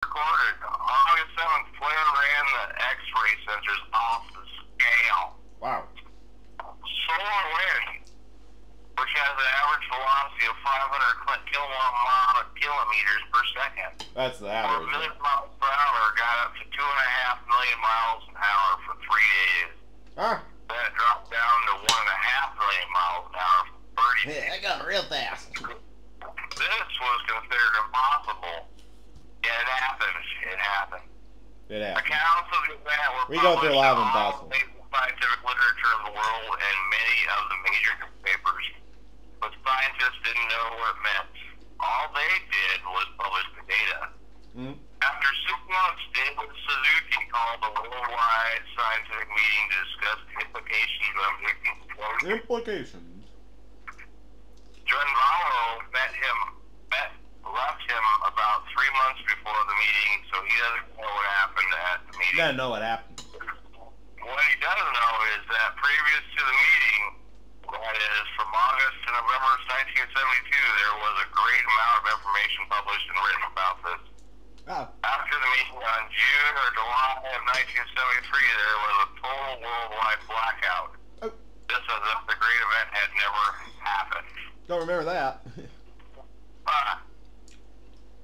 recorded. August 7th, flare ran the X-ray sensors off the scale. Wow. Solar wind, which has an average velocity of 500 kilometers per second. That's the Or a average. million miles per hour, got up to 2.5 million miles an hour for 3 days. Ah. Then it dropped down to 1.5 million miles an hour for 30 days. Yeah, that got real fast. This was considered impossible. Yeah, it happened. It happened. It happened. Accounts of the event were We go through a lot of published impossible. in all scientific literature of the world and many of the major newspapers, but scientists didn't know what it meant. All they did was publish the data. Mm. After 6 months, David Suzuki called a worldwide scientific meeting to discuss the implications of the explosion. Implications. John left him about 3 months before the meeting, so he doesn't know what happened at the meeting. You gotta know what happened. What he does know is that previous to the meeting, that is from August to November 1972, there was a great amount of information published and written about this. Oh. After the meeting on June or July of 1973, there was a total worldwide blackout. Oh. Just as if the great event had never happened. Don't remember that.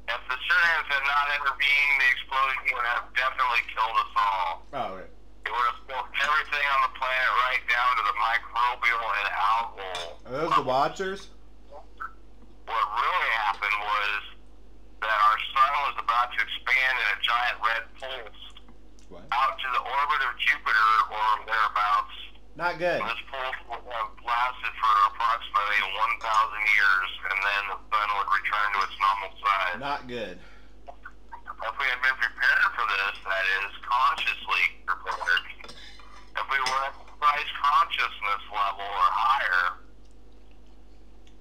If the Syrians had not intervened, the explosion would have definitely killed us all. Oh, right. It would have killed everything on the planet right down to the microbial and algal. Are those the Watchers? What really happened was that our sun was about to expand in a giant red pulse out to the orbit of Jupiter or thereabouts. Not good. This pulse would have lasted for approximately 1,000 years, and then the sun would return to its normal size. Not good. If we had been prepared for this, that is, consciously prepared, if we were at Christ consciousness level or higher,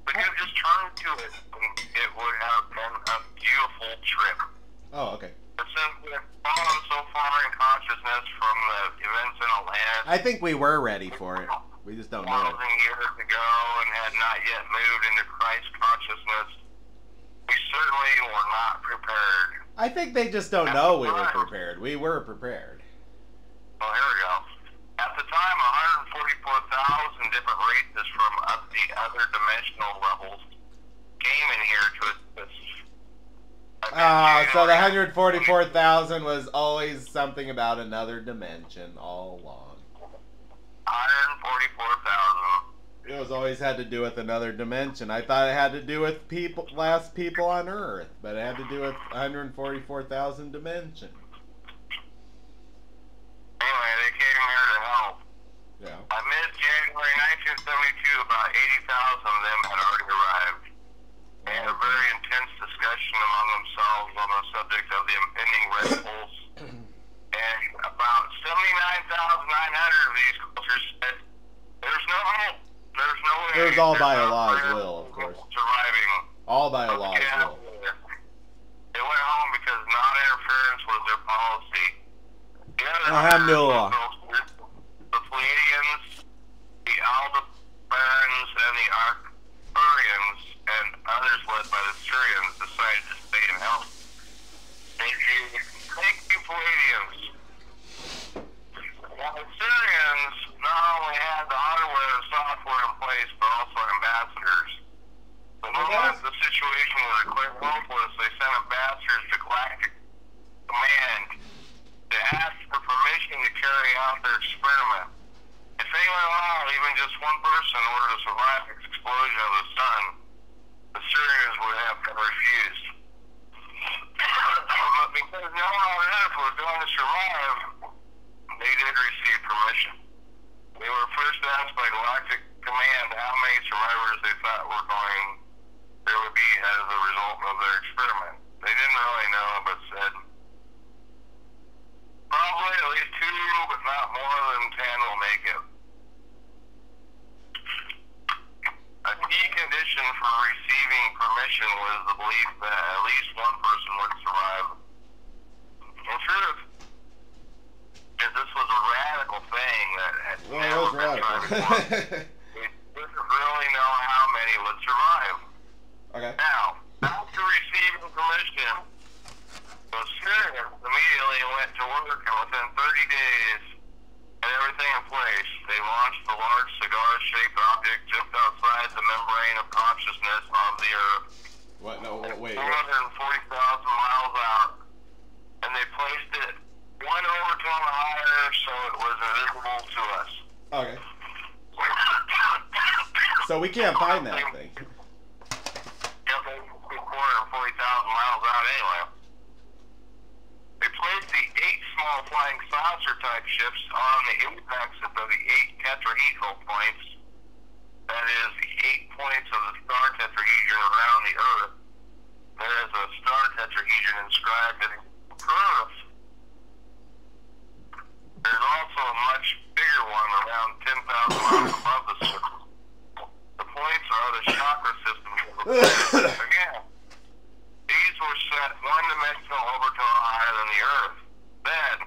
we could have just turned to it, and it would have been a beautiful trip. Oh, okay. But since we have fallen so far in consciousness from the events in Atlantis, I think we were ready for it. We just don't know it. 1,000 years ago and had not yet moved into Christ consciousness, we certainly were not prepared. I think they just don't know we were prepared. We were prepared. Oh, here we go. At the time, 144,000 different races from the other dimensional levels came in here to assist. So the 144,000 was always something about another dimension all along. 144,000. It was always had to do with another dimension. I thought it had to do with last people on Earth, but it had to do with 144,000 dimension. Anyway, they came here to help. Yeah. By mid-January 1972, about 80,000 of them had already arrived. They had a very intense discussion among themselves on the subject of the impending red pulse. And about 79,900 of these cultures said, there's no hope. There's no way. It was all by Allah's will, of course. Surviving. All by Allah's will. They went home because non-interference was their policy. The other Alhamdulillah. The Pleiadians, the Aldebarans, and the Arcturians, and others led by the Syrians decided to stay and help. Thank you, Pleiadians. Now, the Syrians not only had the hardware and software in place, but also ambassadors. The moment the situation was declared hopeless, they sent ambassadors to Galactic Command to ask for permission to carry out their experiment. If anyone at all, even just one person, in order to survive the explosion of the sun, the Syrians would have refused. But because no one on Earth was going to survive, they did receive permission. They were first asked by Galactic Command how many survivors they thought there would be as a result of their experiment. They didn't really know, but said probably at least 2, but not more than 10 will make it. A key condition for receiving permission was the belief that at least one person would survive. In truth, this was a radical thing that had never been tried before. We didn't really know how many would survive. Okay. Now, after receiving permission, the went to work, and within 30 days, and everything in place, they launched the large cigar-shaped object just outside the membrane of consciousness of the Earth. What? No, wait. 440,000 miles out. And they placed it 1 overtone higher, so it was invisible to us. Okay. So we can't find that thing. Yep, 440,000 miles out anyway. They placed the 8 small flying saucer-type ships on the apexes of the 8 tetrahedral points. That is, the 8 points of the star tetrahedron around the Earth. There is a star tetrahedron inscribed in Earth. There's also a much bigger one around 10,000 miles above the surface. The points are the chakra systems of the planet. Again, these were set 1-dimensional overtone higher than the Earth. Then,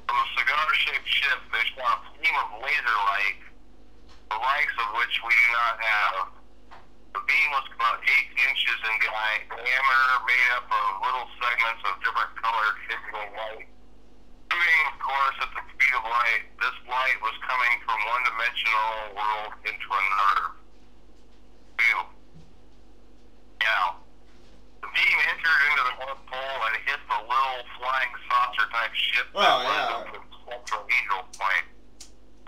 from a cigar-shaped ship, they shot a beam of laser light, the likes of which we do not have. The beam was about 8 inches in diameter, made up of little segments of different colored physical light. Moving, of course, at the speed of light, this light was coming from one-dimensional world into another. View. Now, the beam entered into the North Pole and hit the little flying saucer-type ship that was at the tetrahedral point.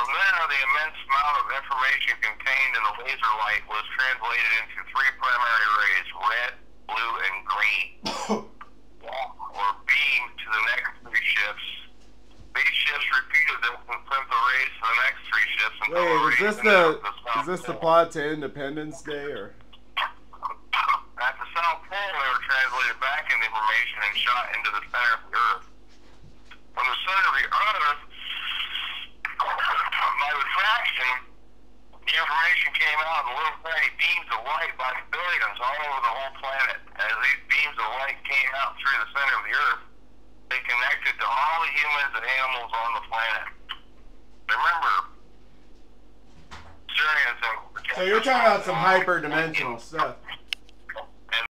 From there, the immense amount of information contained in the laser light was translated into 3 primary rays, red, blue, and green, or beamed to the next 3 ships. These ships repeated this and sent the rays to the next 3 ships. Wait, is this the plot to Independence Day, or? At the South Pole, they were translated back into information and shot into the center of the Earth. From the center of the Earth, by refraction, the information came out in little tiny beams of light by billions all over the whole planet. As these beams of light came out through the center of the Earth, they connected to all the humans and animals on the planet. Remember, so you're talking about some hyperdimensional stuff.